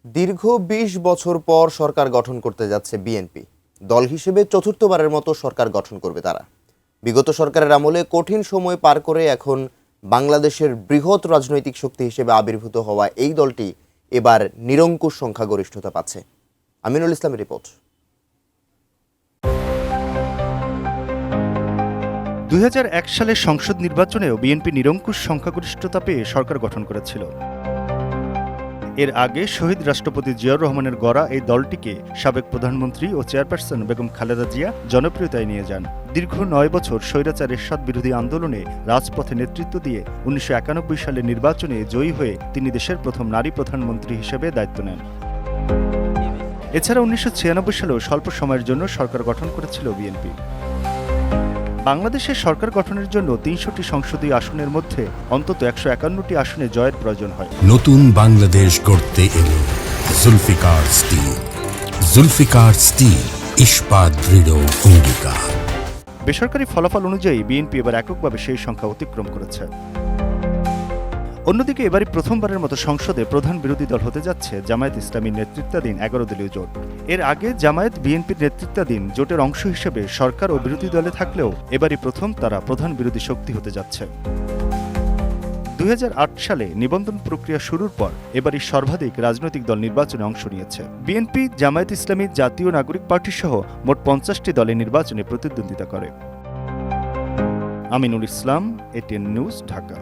দীর্ঘ ২০ বছর পর সরকার গঠন করতে যাচ্ছে বিএনপি। দল হিসেবে চতুর্থবারের মতো সরকার গঠন করবে তারা। বিগত সরকারের আমলে কঠিন সময় পার করে এখন বাংলাদেশের বৃহৎ রাজনৈতিক শক্তি হিসেবে আবির্ভূত হওয়া এই দলটি এবার নিরঙ্কুশ সংখ্যাগরিষ্ঠতা পাচ্ছে। আমিনুল ইসলামের রিপোর্ট। ২০০১ সালের সংসদ নির্বাচনেও বিএনপি নিরঙ্কুশ সংখ্যাগরিষ্ঠতা পেয়ে সরকার গঠন করেছিল। এর আগে শহীদ রাষ্ট্রপতি জিয়াউর রহমানের গড়া এই দলটিকে সাবেক প্রধানমন্ত্রী ও চেয়ারপারসন বেগম খালেদা জিয়া জনপ্রিয়তায় নিয়ে যান। দীর্ঘ ৯ বছর স্বৈরাচার এরশাদ বিরোধী আন্দোলনে রাজপথে নেতৃত্ব দিয়ে ১৯৯১ সালের নির্বাচনে জয়ী হয়ে তিনি দেশের প্রথম নারী প্রধানমন্ত্রী হিসেবে দায়িত্ব নেন। এছাড়া ১৯৯৬ সালেও স্বল্প সময়ের জন্য সরকার গঠন করেছিল বিএনপি। বাংলাদেশের সরকার গঠনের জন্য ৩০০টি সংসদীয় আসনের মধ্যে অন্তত ১৫১টি আসনে জয়ের প্রয়োজন হয়। নতুন বাংলাদেশ গড়তে এলো জুলফিকার স্টিল। জুলফিকার স্টিল, ইস্পাত দৃঢ় অঙ্গীকার। বেসরকারি ফলাফল অনুযায়ী বিএনপি এবার এককভাবে সেই সংখ্যা অতিক্রম করেছে। অন্যদিকে এবারই প্রথমবারের মতো সংসদে প্রধান বিরোধী দল হতে যাচ্ছে জামায়াত ইসলামীর নেতৃত্বাধীন ১১ দলীয় জোট। এর আগে জামায়াত বিএনপির নেতৃত্বাধীন জোটের অংশ হিসেবে সরকার ও বিরোধী দলে থাকলেও এবারই প্রথম তারা প্রধান বিরোধী শক্তি হতে যাচ্ছে। ২০০৮ সালে নিবন্ধন প্রক্রিয়া শুরুর পর এবারই সর্বাধিক রাজনৈতিক দল নির্বাচনে অংশ নিয়েছে। বিএনপি, জামায়াত ইসলামী, জাতীয় নাগরিক পার্টি সহ মোট ৫০টি দলে নির্বাচনে প্রতিদ্বন্দ্বিতা করে। Aminul Islam, ATN news, Dhaka.